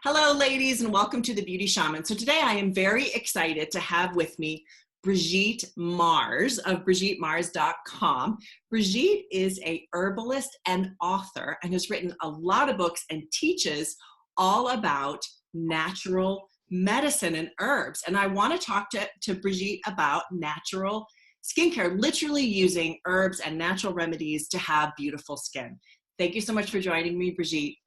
Hello, ladies, and welcome to the Beauty Shaman. So today I am very excited to have with me Brigitte Mars of BrigitteMars.com. Brigitte is a herbalist and author and has written a lot of books and teaches all about natural medicine and herbs. And I want to talk to Brigitte about natural skincare, literally using herbs and natural remedies to have beautiful skin. Thank you so much for joining me, Brigitte.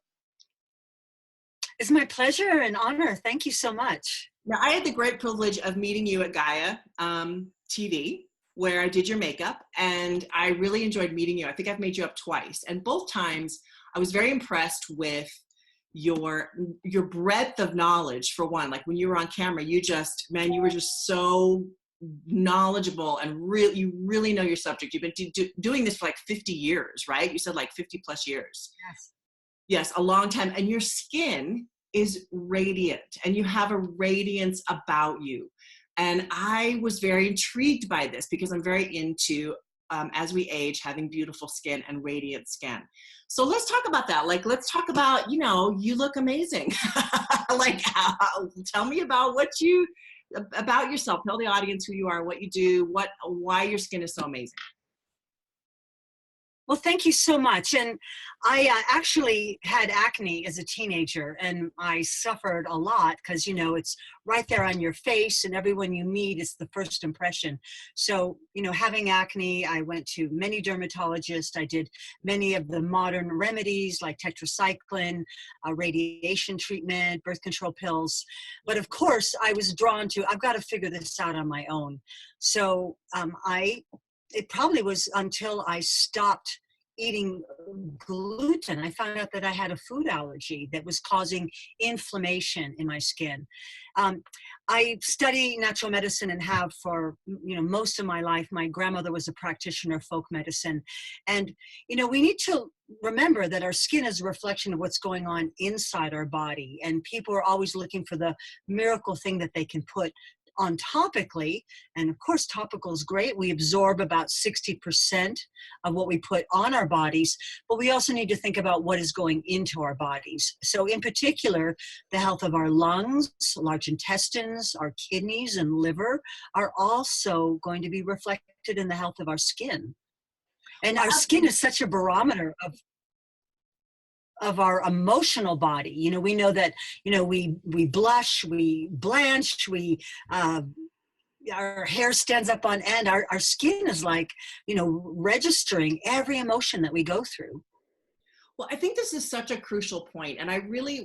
It's my pleasure and honor. Thank you so much. Now, I had the great privilege of meeting you at Gaia TV, where I did your makeup, and I really enjoyed meeting you. I think I've made you up twice, and both times I was very impressed with your breadth of knowledge. For one, like when you were on camera, you were just so knowledgeable and you really know your subject. You've been doing this for like 50 years, right? You said like 50 plus years. Yes. Yes, a long time. And your skin is radiant and you have a radiance about you. And I was very intrigued by this because I'm very into, as we age, having beautiful skin and radiant skin. So let's talk about that. Like, let's talk about, you look amazing. Tell me about about yourself. Tell the audience who you are, what you do, why your skin is so amazing. Well, thank you so much. And I actually had acne as a teenager, and I suffered a lot because, it's right there on your face, and everyone you meet is the first impression. So, having acne, I went to many dermatologists. I did many of the modern remedies like tetracycline, radiation treatment, birth control pills. But of course, I was drawn to, I've got to figure this out on my own. So it probably was until I stopped eating gluten, I found out that I had a food allergy that was causing inflammation in my skin. I study natural medicine and have for most of my life. My grandmother was a practitioner of folk medicine. And we need to remember that our skin is a reflection of what's going on inside our body. And people are always looking for the miracle thing that they can put on topically, and of course topical is great. We absorb about 60% of what we put on our bodies, but we also need to think about what is going into our bodies. So in particular, the health of our lungs, large intestines, our kidneys and liver are also going to be reflected in the health of our skin. And our skin is such a barometer of our emotional body. We know that, we blush, we blanch, our hair stands up on end. Our skin is like, registering every emotion that we go through. Well, I think this is such a crucial point. And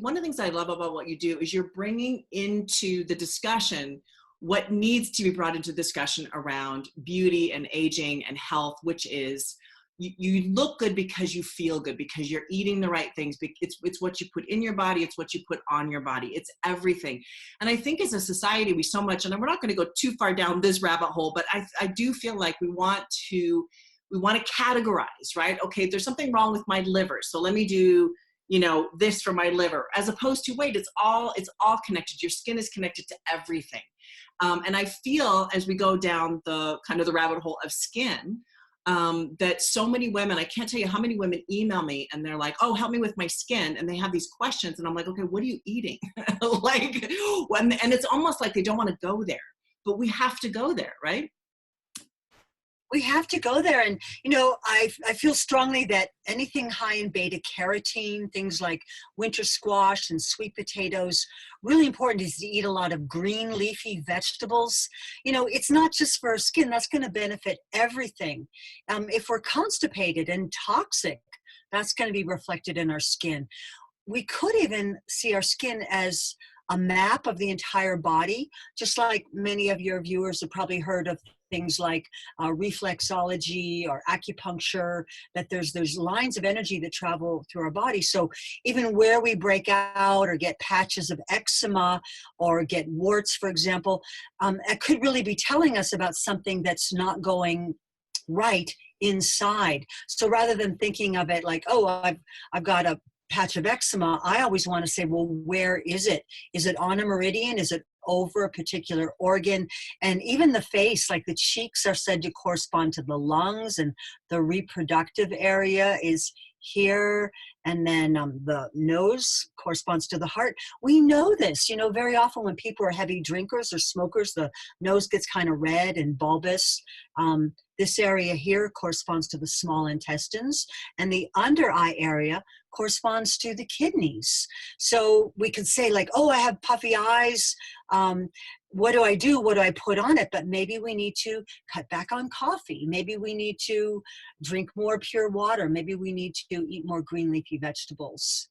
one of the things I love about what you do is you're bringing into the discussion what needs to be brought into discussion around beauty and aging and health, which is, you look good because you feel good, because you're eating the right things. It's what you put in your body. It's what you put on your body. It's everything. And I think as a society, we so much, and we're not going to go too far down this rabbit hole, but I do feel like we want to categorize, right? Okay, there's something wrong with my liver, so let me do, this for my liver, as opposed to, wait, it's all connected. Your skin is connected to everything. And I feel as we go down the kind of the rabbit hole of skin, that so many women, I can't tell you how many women email me and they're like, oh, help me with my skin. And they have these questions and I'm like, okay, what are you eating? And it's almost like they don't want to go there, but we have to go there, right? We have to go there. And, I feel strongly that anything high in beta carotene, things like winter squash and sweet potatoes, really important is to eat a lot of green leafy vegetables. It's not just for our skin, that's going to benefit everything. If we're constipated and toxic, that's going to be reflected in our skin. We could even see our skin as a map of the entire body, just like many of your viewers have probably heard of things like reflexology or acupuncture, that there's lines of energy that travel through our body. So even where we break out or get patches of eczema or get warts, for example, it could really be telling us about something that's not going right inside. So rather than thinking of it like, oh, I've got a patch of eczema, I always want to say, well, where is it? Is it on a meridian? Is it over a particular organ? And even the face, like the cheeks are said to correspond to the lungs, and the reproductive area is here, and then the nose corresponds to the heart. We know this, very often when people are heavy drinkers or smokers, the nose gets kind of red and bulbous. This area here corresponds to the small intestines, and the under eye area corresponds to the kidneys. So we could say like, oh, I have puffy eyes. What do I do? What do I put on it? But maybe we need to cut back on coffee. Maybe we need to drink more pure water. Maybe we need to eat more green leafy vegetables.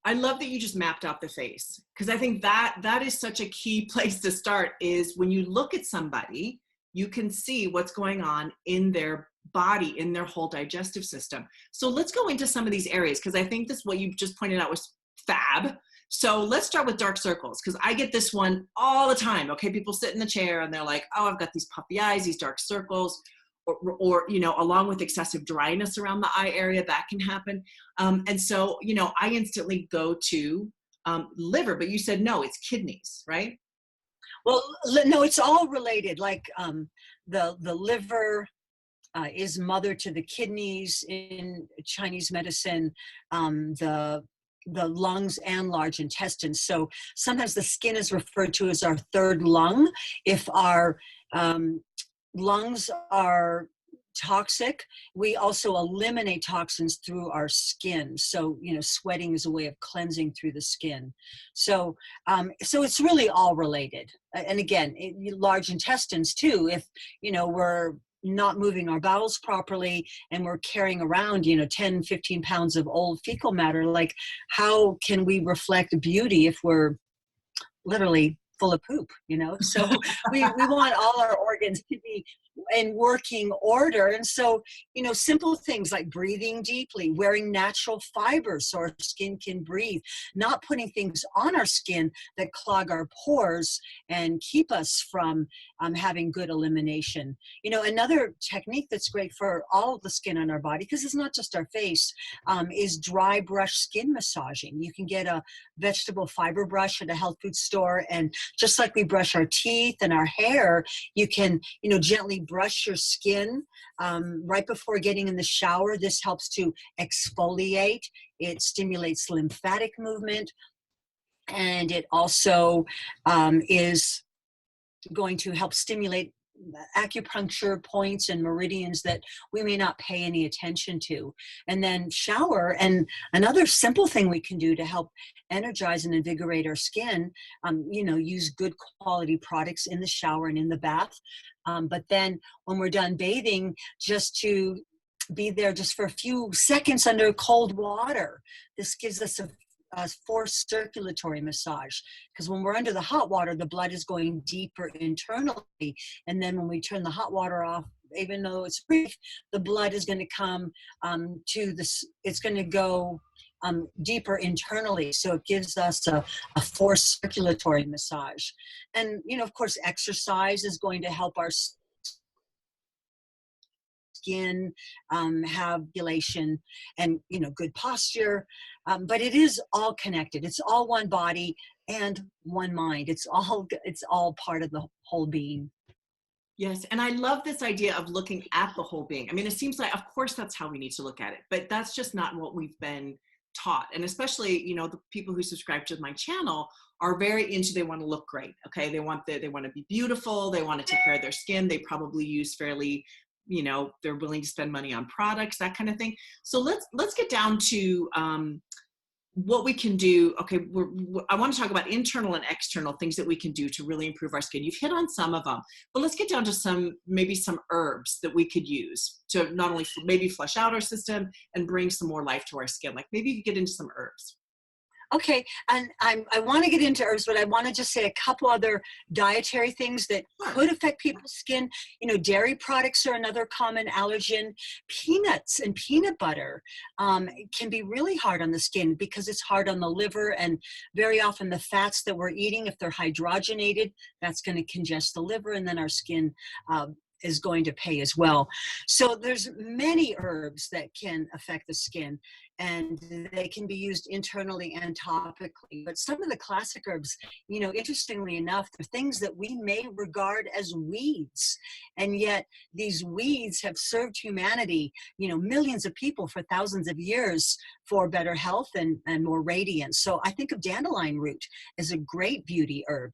I love that you just mapped out the face, because I think that is such a key place to start. Is when you look at somebody, you can see what's going on in their body, in their whole digestive system. So let's go into some of these areas, because I think this, what you just pointed out, was fab. So let's start with dark circles, because I get this one all the time. Okay, people sit in the chair and they're like, oh, I've got these puffy eyes, these dark circles, or along with excessive dryness around the eye area, that can happen. And so, I instantly go to liver, but you said no, it's kidneys, right? Well, no, it's all related. Like the liver is mother to the kidneys in Chinese medicine. The lungs and large intestines. So sometimes the skin is referred to as our third lung. If our lungs are toxic, we also eliminate toxins through our skin. So, sweating is a way of cleansing through the skin. So, so it's really all related. And again, large intestines too. If, we're not moving our bowels properly and we're carrying around 10, 15 pounds of old fecal matter, like how can we reflect beauty if we're literally full of poop? So we want all our organs to be in working order. And so, simple things like breathing deeply, wearing natural fibers so our skin can breathe, not putting things on our skin that clog our pores and keep us from having good elimination. Another technique that's great for all of the skin on our body, because it's not just our face, is dry brush skin massaging. You can get a vegetable fiber brush at a health food store, and just like we brush our teeth and our hair, you can, gently brush your skin right before getting in the shower. This helps to exfoliate. It stimulates lymphatic movement, and it also is going to help stimulate acupuncture points and meridians that we may not pay any attention to. And then shower. And another simple thing we can do to help energize and invigorate our skin, use good quality products in the shower and in the bath. But then when we're done bathing, just to be there just for a few seconds under cold water. This gives us a forced circulatory massage, because when we're under the hot water, the blood is going deeper internally, and then when we turn the hot water off, even though it's brief, the blood is going to come to this, it's going to go deeper internally. So it gives us a forced circulatory massage. And of course, exercise is going to help our skin have elation and good posture, but it is all connected. It's all one body and one mind. It's all part of the whole being. Yes, and I love this idea of looking at the whole being. I mean, it seems like, of course, that's how we need to look at it, but that's just not what we've been taught. And especially, the people who subscribe to my channel are very into, they want to look great. Okay, they want to be beautiful. They want to take care of their skin. They probably use fairly, they're willing to spend money on products, that kind of thing. So let's get down to what we can do. Okay, I want to talk about internal and external things that we can do to really improve our skin. You've hit on some of them, but let's get down to maybe some herbs that we could use to not only maybe flush out our system and bring some more life to our skin. Like maybe you could get into some herbs. Okay, and I want to get into herbs, but I want to just say a couple other dietary things that could affect people's skin. Dairy products are another common allergen. Peanuts and peanut butter can be really hard on the skin because it's hard on the liver, and very often the fats that we're eating, if they're hydrogenated, that's going to congest the liver, and then our skin is going to pay as well. So there's many herbs that can affect the skin, and they can be used internally and topically. But some of the classic herbs, interestingly enough, they're things that we may regard as weeds. And yet these weeds have served humanity, millions of people for thousands of years for better health and more radiance. So I think of dandelion root as a great beauty herb.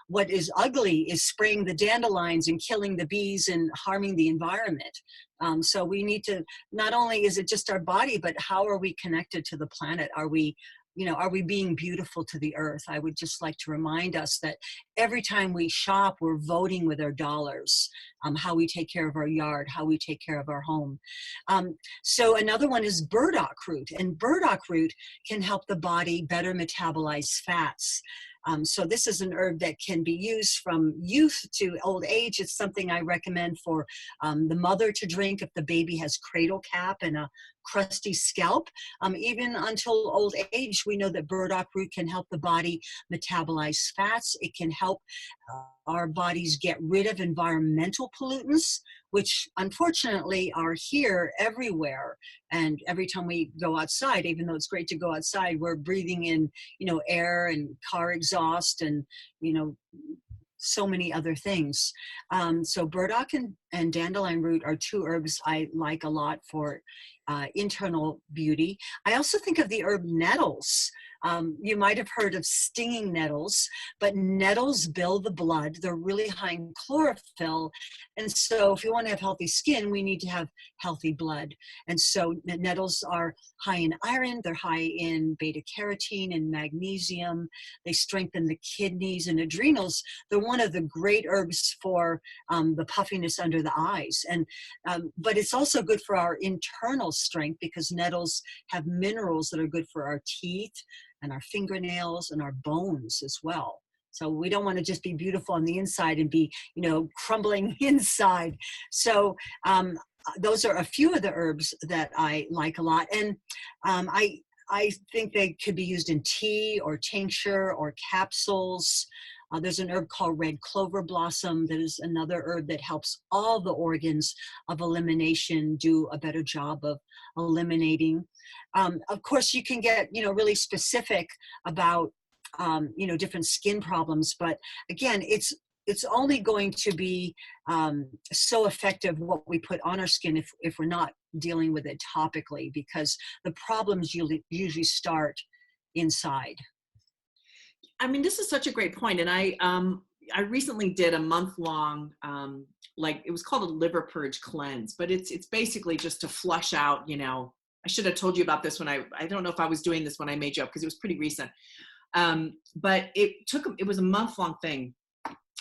What is ugly is spraying the dandelions and killing the bees and harming the environment. So we need to, not only is it just our body, but how are we connected to the planet? Are we being beautiful to the earth? I would just like to remind us that every time we shop, we're voting with our dollars, how we take care of our yard, how we take care of our home. So another one is burdock root, and burdock root can help the body better metabolize fats. So this is an herb that can be used from youth to old age. It's something I recommend for the mother to drink if the baby has cradle cap and a crusty scalp. Even until old age, we know that burdock root can help the body metabolize fats. It can help our bodies get rid of environmental pollutants, which unfortunately are here everywhere. And every time we go outside, even though it's great to go outside, we're breathing in, air and car exhaust and, so many other things. So burdock and dandelion root are two herbs I like a lot for internal beauty. I also think of the herb nettles. You might have heard of stinging nettles, but nettles build the blood. They're really high in chlorophyll. And so if you want to have healthy skin, we need to have healthy blood. And so nettles are high in iron. They're high in beta carotene and magnesium. They strengthen the kidneys and adrenals. They're one of the great herbs for the puffiness under the eyes. And but it's also good for our internal strength because nettles have minerals that are good for our teeth and our fingernails and our bones as well. So we don't want to just be beautiful on the inside and be, crumbling inside. So those are a few of the herbs that I like a lot. And I think they could be used in tea or tincture or capsules. There's an herb called red clover blossom that is another herb that helps all the organs of elimination do a better job of eliminating. Of course, you can get, really specific about, different skin problems. But again, it's only going to be so effective what we put on our skin if we're not dealing with it topically, because the problems usually start inside. I mean, this is such a great point. And I recently did a month-long, it was called a liver purge cleanse, but it's basically just to flush out, I should have told you about this when I don't know if I was doing this when I made you up because it was pretty recent. But it was a month-long thing.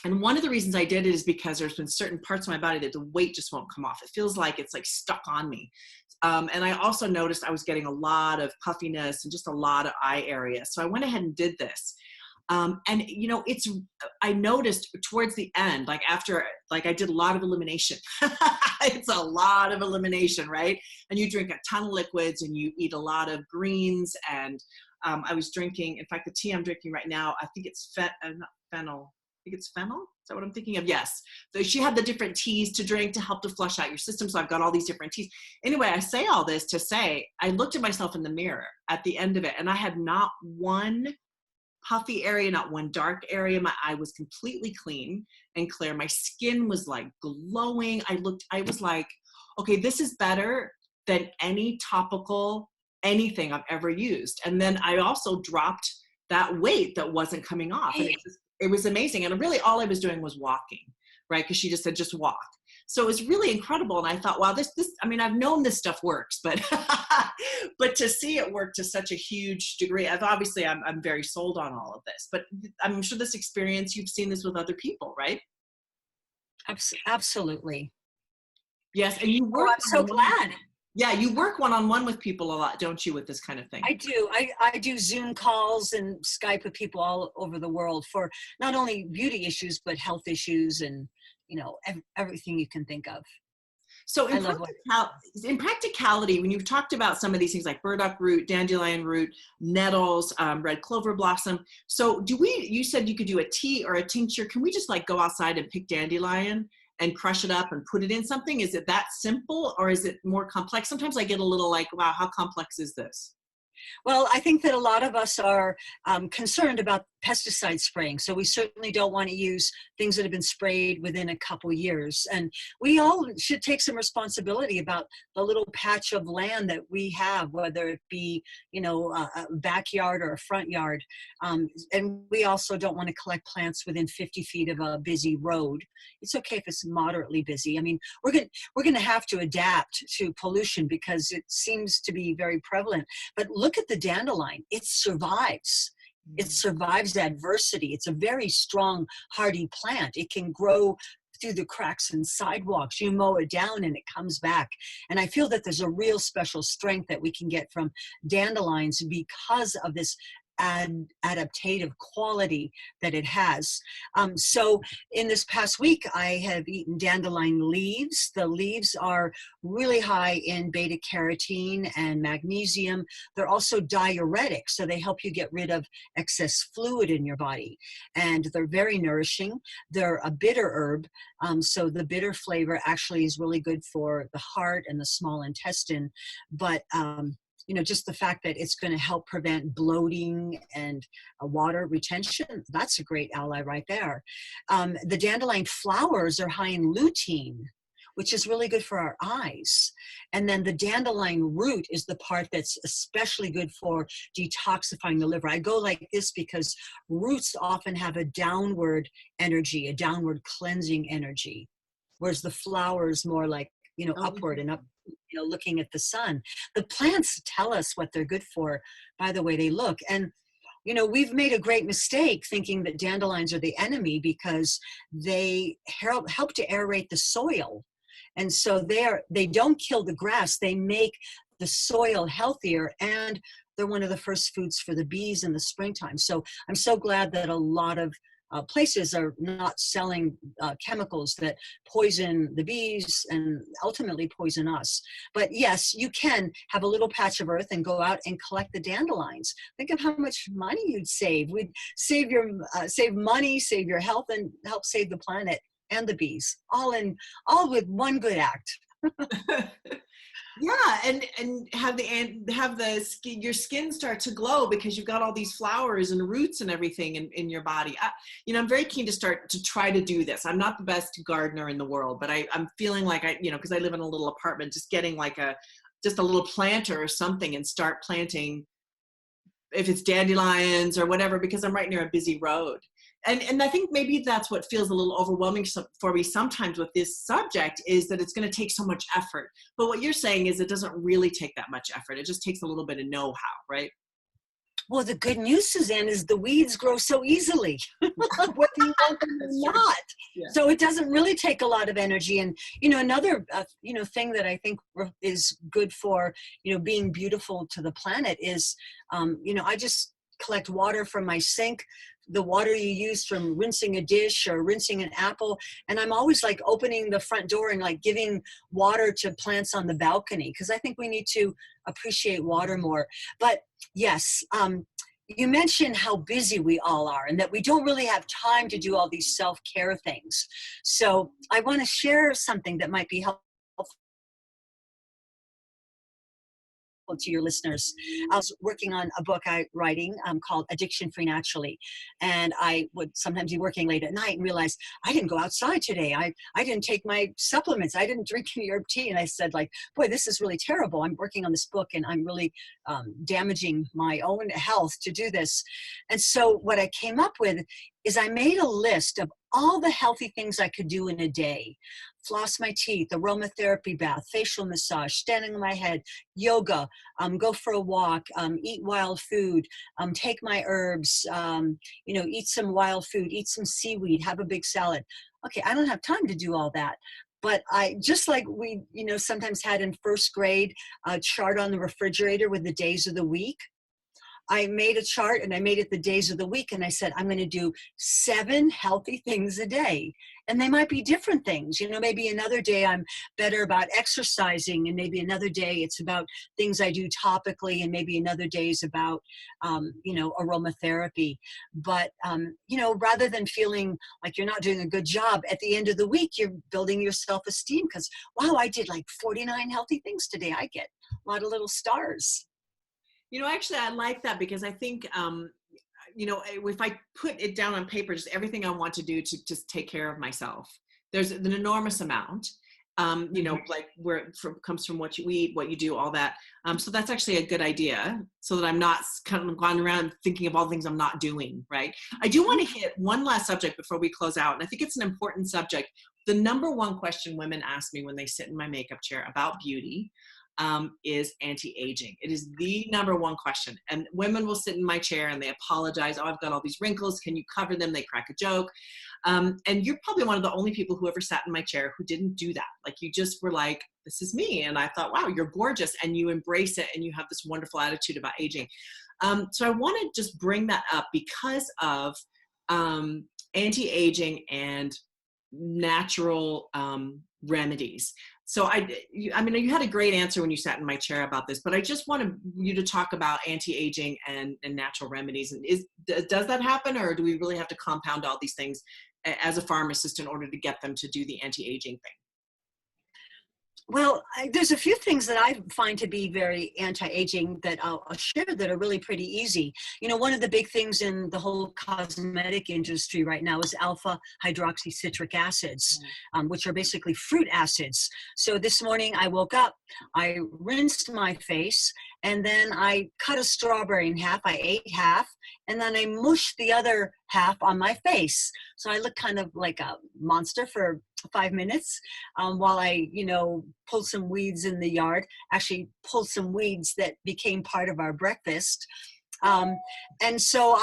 And one of the reasons I did it is because there's been certain parts of my body that the weight just won't come off. It feels like it's like stuck on me. And I also noticed I was getting a lot of puffiness and just a lot of eye area. So I went ahead and did this. And I noticed towards the end, after I did a lot of elimination, it's a lot of elimination, right? And you drink a ton of liquids and you eat a lot of greens. And I was drinking, in fact, the tea I'm drinking right now, I think it's not fennel. I think it's fennel. Is that what I'm thinking of? Yes. So she had the different teas to drink to help to flush out your system. So I've got all these different teas. Anyway, I say all this to say, I looked at myself in the mirror at the end of it and I had not one puffy area, not one dark area. My eye was completely clean and clear. My skin was glowing. I was like, okay, this is better than any topical anything I've ever used. And then I also dropped that weight that wasn't coming off. And it was amazing. And really all I was doing was walking, right? Because she just said, just walk. So it was really incredible. And I thought, wow, I've known this stuff works, but but to see it work to such a huge degree, obviously I'm very sold on all of this, but I'm sure this experience, you've seen this with other people, right? Absolutely. Yes. And you work. I'm so glad. Yeah. You work one-on-one with people a lot, don't you, with this kind of thing? I do. I do Zoom calls and Skype with people all over the world for not only beauty issues, but health issues and, everything you can think of. So in practicality, when you've talked about some of these things like burdock root, dandelion root, nettles, red clover blossom. So you said you could do a tea or a tincture. Can we just go outside and pick dandelion and crush it up and put it in something? Is it that simple, or is it more complex? Sometimes I get a little like, wow, how complex is this? Well, I think that a lot of us are concerned about pesticide spraying. So we certainly don't want to use things that have been sprayed within a couple years. And we all should take some responsibility about the little patch of land that we have, whether it be, a backyard or a front yard. And we also don't want to collect plants within 50 feet of a busy road. It's okay if it's moderately busy. I mean, we're going to have to adapt to pollution because it seems to be very prevalent. But look at the dandelion. It survives. It survives adversity. It's a very strong, hardy plant. It can grow through the cracks in sidewalks. You mow it down and it comes back. And I feel that there's a real special strength that we can get from dandelions because of this adaptative quality that it has. So in this past week, I have eaten dandelion leaves. The leaves are really high in beta carotene and magnesium. They're also diuretic, so they help you get rid of excess fluid in your body. And they're very nourishing. They're a bitter herb, so the bitter flavor actually is really good for the heart and the small intestine. But just the fact that it's going to help prevent bloating and water retention, that's a great ally right there. The dandelion flowers are high in lutein, which is really good for our eyes. And then the dandelion root is the part that's especially good for detoxifying the liver. I go like this because roots often have a downward energy, a downward cleansing energy, whereas the flowers more like, upward and up, looking at the sun. The plants tell us what they're good for by the way they look. And, we've made a great mistake thinking that dandelions are the enemy because they help to aerate the soil. And so they don't kill the grass. They make the soil healthier, and they're one of the first foods for the bees in the springtime. So I'm so glad that a lot of places are not selling chemicals that poison the bees and ultimately poison us. But yes, you can have a little patch of earth and go out and collect the dandelions. Think of how much money you'd save. We'd save money, save your health, and help save the planet and the bees, all with one good act. Yeah, and have the skin, your skin start to glow because you've got all these flowers and roots and everything in your body. I'm very keen to try to do this. I'm not the best gardener in the world, but I'm feeling like because I live in a little apartment, just getting like just a little planter or something and start planting, if it's dandelions or whatever, because I'm right near a busy road. And I think maybe that's what feels a little overwhelming for me sometimes with this subject, is that it's going to take so much effort. But what you're saying is it doesn't really take that much effort. It just takes a little bit of know-how, right? Well, the good news, Suzanne, is the weeds grow so easily, whether you want them or not. Yeah. So it doesn't really take a lot of energy. And, another, thing that I think is good for, being beautiful to the planet is, I just collect water from my sink, the water you use from rinsing a dish or rinsing an apple. And I'm always like opening the front door and like giving water to plants on the balcony, because I think we need to appreciate water more. But yes, you mentioned how busy we all are and that we don't really have time to do all these self-care things. So I want to share something that might be helpful to your listeners. I was working on a book I'm writing called Addiction Free Naturally. And I would sometimes be working late at night and realize I didn't go outside today. I didn't take my supplements. I didn't drink any herb tea. And I said, like, boy, this is really terrible. I'm working on this book and I'm really damaging my own health to do this. And so what I came up with is I made a list of all the healthy things I could do in a day. Floss my teeth, aromatherapy bath, facial massage, standing on my head, yoga, go for a walk, eat wild food, take my herbs, eat some wild food, eat some seaweed, have a big salad. Okay, I don't have time to do all that. But I, just like we, sometimes had in first grade, a chart on the refrigerator with the days of the week. I made a chart and I made it the days of the week. And I said, I'm going to do 7 healthy things a day. And they might be different things. You know, maybe another day I'm better about exercising, and maybe another day it's about things I do topically, and maybe another day is about, you know, aromatherapy. But, you know, rather than feeling like you're not doing a good job, at the end of the week, you're building your self-esteem because, wow, I did like 49 healthy things today. I get a lot of little stars. You know, actually, I like that because I think, you know, if I put it down on paper, just everything I want to do to just take care of myself, there's an enormous amount, you know, like where it comes from what you eat, what you do, all that. So that's actually a good idea, so that I'm not kind of going around thinking of all the things I'm not doing, right? I do want to hit one last subject before we close out. And I think it's an important subject. The number one question women ask me when they sit in my makeup chair about beauty is anti-aging. It is the number one question. And women will sit in my chair and they apologize. Oh, I've got all these wrinkles. Can you cover them? They crack a joke. And you're probably one of the only people who ever sat in my chair who didn't do that. Like, you just were like, this is me. And I thought, wow, you're gorgeous. And you embrace it. And you have this wonderful attitude about aging. So I want to just bring that up because of anti-aging and natural remedies. So I mean, you had a great answer when you sat in my chair about this, but I just wanted you to talk about anti-aging and natural remedies. And does that happen, or do we really have to compound all these things as a pharmacist in order to get them to do the anti-aging thing? Well, there's a few things that I find to be very anti-aging that I'll share that are really pretty easy. You know, one of the big things in the whole cosmetic industry right now is alpha hydroxycitric acids, which are basically fruit acids. So this morning I woke up, I rinsed my face, and then I cut a strawberry in half. I ate half, and then I mushed the other half on my face. So I look kind of like a monster for 5 minutes while I, you know, pulled some weeds in the yard, actually pulled some weeds that became part of our breakfast. And so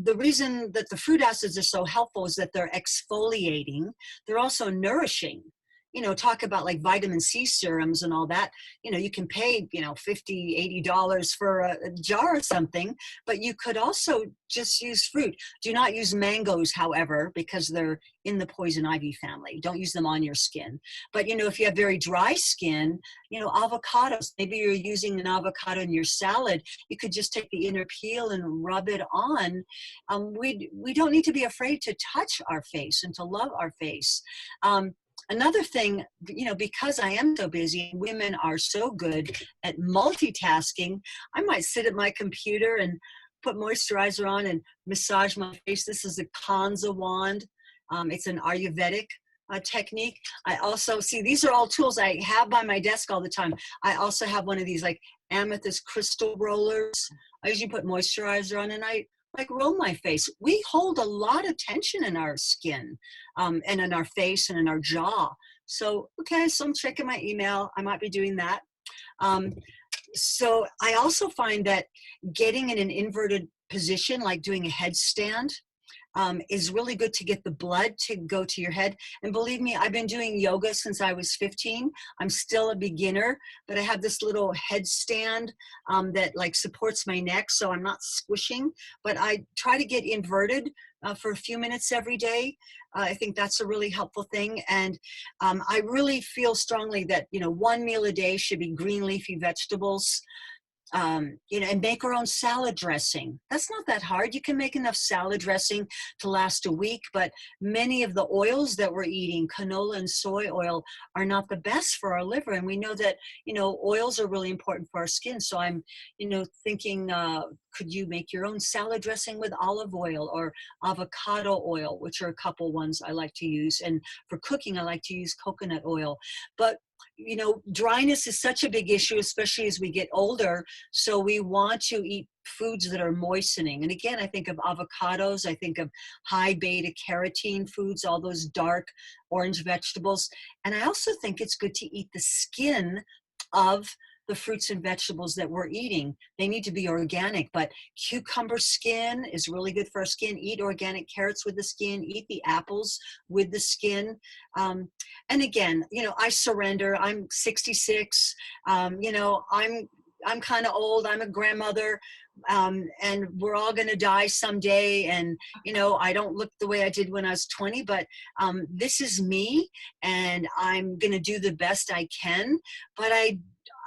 the reason that the fruit acids are so helpful is that they're exfoliating. They're also nourishing. You know, talk about like vitamin C serums and all that. You know, you can pay, you know, $50, $80 for a jar or something, but you could also just use fruit. Do not use mangoes, however, because they're in the poison ivy family. Don't use them on your skin. But, you know, if you have very dry skin, you know, avocados, maybe you're using an avocado in your salad, you could just take the inner peel and rub it on. We don't need to be afraid to touch our face and to love our face. Another thing, you know, because I am so busy, women are so good at multitasking, I might sit at my computer and put moisturizer on and massage my face. This is a Kanza wand. It's an Ayurvedic technique. I also, see, these are all tools I have by my desk all the time. I also have one of these like amethyst crystal rollers. I usually put moisturizer on, and I like roll my face. We hold a lot of tension in our skin and in our face and in our jaw. So, okay, so I'm checking my email. I might be doing that. So I also find that getting in an inverted position, like doing a headstand, is really good to get the blood to go to your head. And believe me, I've been doing yoga since I was 15. I'm still a beginner, but I have this little headstand that like supports my neck so I'm not squishing, but I try to get inverted for a few minutes every day. I think that's a really helpful thing. And I really feel strongly that, you know, 1 meal a day should be green leafy vegetables. You know, and make our own salad dressing. That's not that hard. You can make enough salad dressing to last a week, but many of the oils that we're eating, canola and soy oil, are not the best for our liver. And we know that, you know, oils are really important for our skin. So I'm, you know, thinking, could you make your own salad dressing with olive oil or avocado oil, which are a couple ones I like to use. And for cooking, I like to use coconut oil. But you know, dryness is such a big issue, especially as we get older. So we want to eat foods that are moistening. And again, I think of avocados. I think of high beta carotene foods, all those dark orange vegetables. And I also think it's good to eat the skin of the fruits and vegetables that we're eating. They need to be organic, but cucumber skin is really good for our skin. Eat organic carrots with the skin, eat the apples with the skin. And again, you know, I surrender. I'm 66. You know, I'm kind of old. I'm a grandmother, and we're all going to die someday. And, you know, I don't look the way I did when I was 20, but this is me, and I'm going to do the best I can. But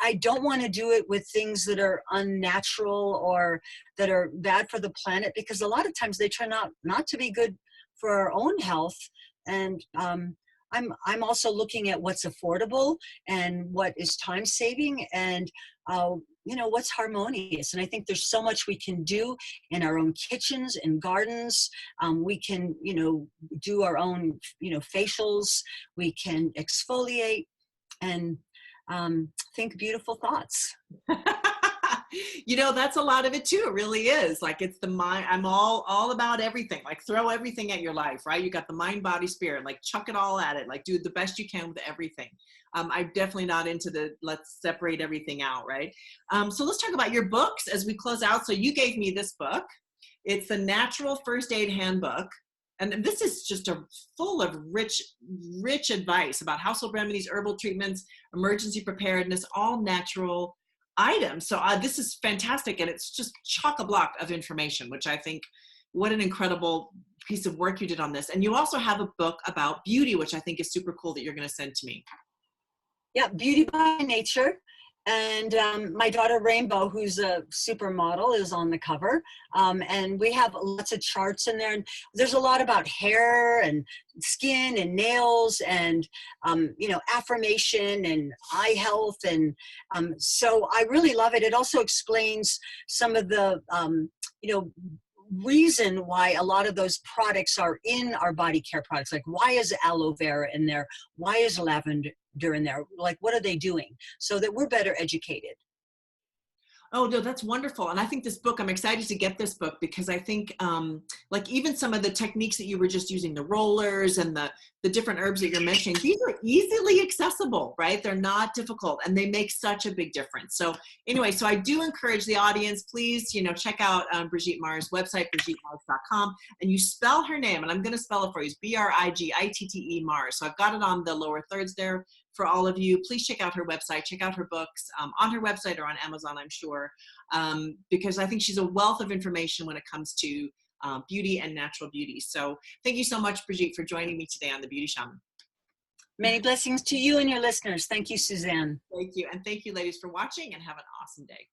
I don't want to do it with things that are unnatural or that are bad for the planet, because a lot of times they turn out not to be good for our own health. And I'm also looking at what's affordable and what is time saving, and you know, what's harmonious. And I think there's so much we can do in our own kitchens and gardens. We can, you know, do our own, you know, facials. We can exfoliate and think beautiful thoughts. You know, that's a lot of it too. It really is. Like, it's the mind. I'm all about everything. Like, throw everything at your life, right? You got the mind, body, spirit. Like, chuck it all at it. Like, do the best you can with everything. I'm definitely not into the let's separate everything out, right? So let's talk about your books as we close out. So you gave me this book. It's the Natural First Aid Handbook. And this is just full of rich advice about household remedies, herbal treatments, emergency preparedness, all natural items. So this is fantastic. And it's just chock-a-block of information, which I think, what an incredible piece of work you did on this. And you also have a book about beauty, which I think is super cool that you're going to send to me. Yeah, Beauty by Nature. And my daughter Rainbow, who's a supermodel, is on the cover. And we have lots of charts in there. And there's a lot about hair and skin and nails and, you know, affirmation and eye health. And so I really love it. It also explains some of the, you know, reason why a lot of those products are in our body care products. Like, why is aloe vera in there? Why is lavender in there? Like, what are they doing? So that we're better educated. Oh, no, that's wonderful. And I think this book, I'm excited to get this book, because I think like even some of the techniques that you were just using, the rollers and the different herbs that you're mentioning, these are easily accessible, right? They're not difficult, and they make such a big difference. So anyway, so I do encourage the audience, please, you know, check out Brigitte Marr's website, BrigitteMars.com, and you spell her name, and I'm going to spell it for you, Brigitte Mars. So I've got it on the lower thirds there for all of you. Please check out her website, check out her books on her website or on Amazon, I'm sure, because I think she's a wealth of information when it comes to beauty and natural beauty. So thank you so much, Brigitte, for joining me today on The Beauty Shaman. Many blessings to you and your listeners. Thank you, Suzanne. Thank you. And thank you, ladies, for watching, and have an awesome day.